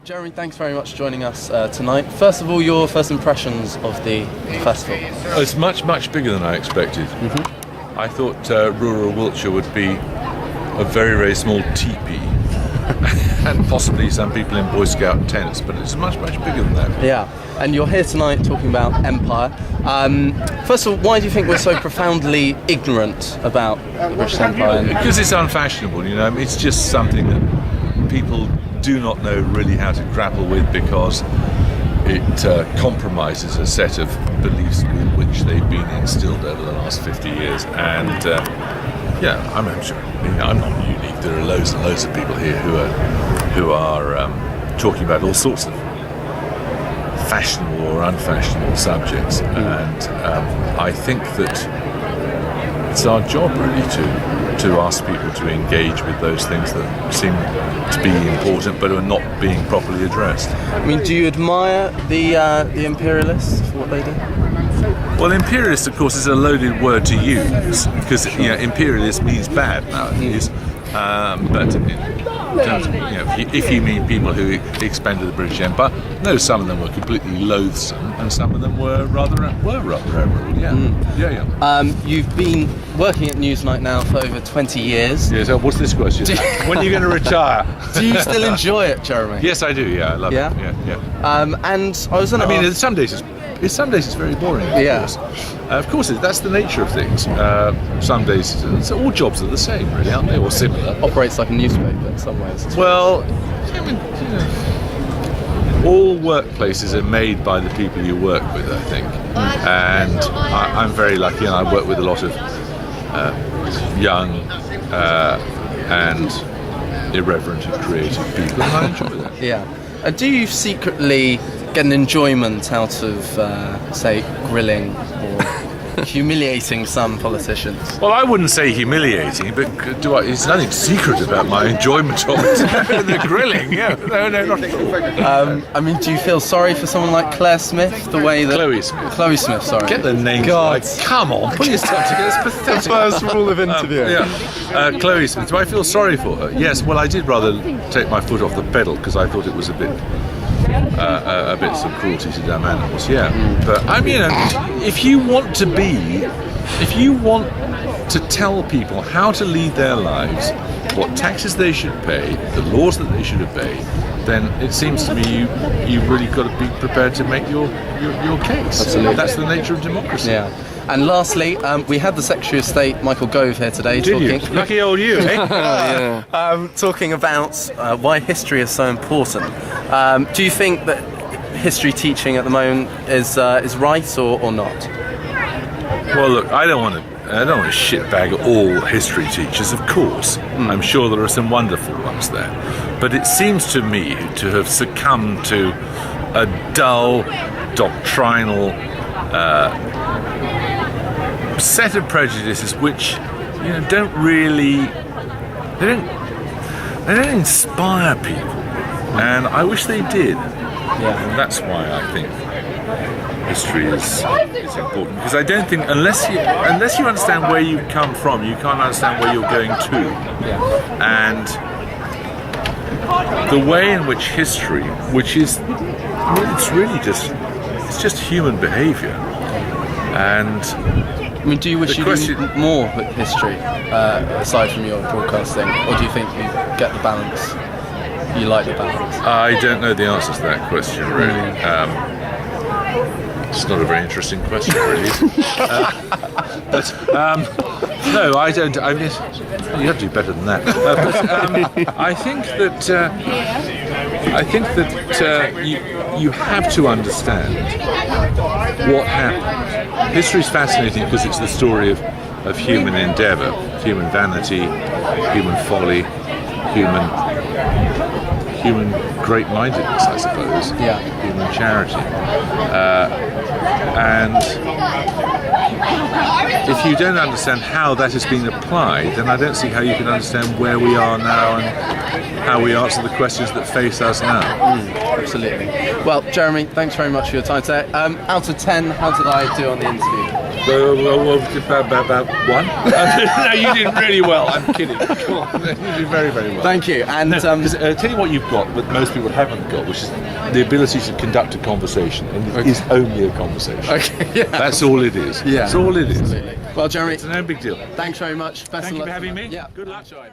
Jeremy, thanks very much for joining us tonight. First of all, your first impressions of the festival? It's much, much bigger than I expected. I thought rural Wiltshire would be a very, very small teepee and possibly some people in Boy Scout tents, but it's much, much bigger than that. Yeah, and you're here tonight talking about empire. First of all, why do you think we're so profoundly ignorant about the British Empire? Because it's unfashionable, you know. It's just something that people do not know really how to grapple with, because it compromises a set of beliefs with which they've been instilled over the last 50 years. And I'm sure I'm not unique. There are loads and loads of people here who are talking about all sorts of fashionable or unfashionable subjects, and I think that it's our job really to ask people to engage with those things that seem to be important but are not being properly addressed. I mean, do you admire the imperialists for what they do? Well, imperialist, of course, is a loaded word to use, because imperialist means bad nowadays. But in terms of, if you mean people who expanded the British Empire, no, some of them were completely loathsome, and some of them were rather admirable. You've been working at Newsnight now for over 20 years. Yeah. So what's this question? When are you going to retire? Do you still enjoy it, Jeremy? Yes, I do. Yeah, I love it. Yeah. And I was. Some days it's very boring. Of course, that's the nature of things. Some days, all jobs are the same, really, aren't they, or similar? Operates like a newspaper in some ways. Well, all workplaces are made by the people you work with, I think. And I'm very lucky, and I work with a lot of young and irreverent and creative people, and I enjoy that. Yeah. And do you secretly get an enjoyment out of, say, grilling or humiliating some politicians? Well, I wouldn't say humiliating, but there's nothing secret about my enjoyment of it. The grilling, no, not at all. I mean, do you feel sorry for someone like Claire Smith, the way that... Chloe Smith, sorry. Get the names right. Come on, put yourself together. It's pathetic. The first rule of interview. Chloe Smith. Do I feel sorry for her? Yes, well, I did rather take my foot off the pedal, because I thought it was a bit some cruelty to dumb animals, But I mean, if you want to tell people how to lead their lives, what taxes they should pay, the laws that they should obey, then it seems to me you've really got to be prepared to make your case. Absolutely. That's the nature of democracy. Yeah. And lastly, we had the Secretary of State, Michael Gove, here today. Did you? Lucky old you, eh? Talking about why history is so important. Do you think that history teaching at the moment is right or not? Well, look, I don't want to shitbag all history teachers, of course. I'm sure there are some wonderful ones there. But it seems to me to have succumbed to a dull, doctrinal set of prejudices which don't inspire people, and I wish they did. And that's why I think history is important, because I don't think unless you understand where you come from, you can't understand where you're going to. And the way in which history, which is it's just human behaviour. And I mean, do you wish you knew more with history aside from your broadcasting, or do you think you get the balance? You like the balance? I don't know the answer to that question, really. It's not a very interesting question, really. No, I don't. I mean, you have to do better than that. I think that you have to understand what happened. History is fascinating because it's the story of human endeavour, human vanity, human folly, human great-mindedness, I suppose. Human charity. And if you don't understand how that has been applied, then I don't see how you can understand where we are now and how we answer the questions that face us now. Absolutely. Well, Jeremy, thanks very much for your time today. Out of 10, how did I do on the interview? About one. No, you did really well. I'm kidding. Come on. You did very, very well. Thank you. And tell you what you've got that most people haven't got, which is the ability to conduct a conversation, and it is only a conversation. Okay, yeah. That's all it is. Yeah, that's all it is. absolutely. Well, Jeremy, it's no big deal. thanks very much. Best Thank of you luck for having me. Yeah, Good luck. enjoy.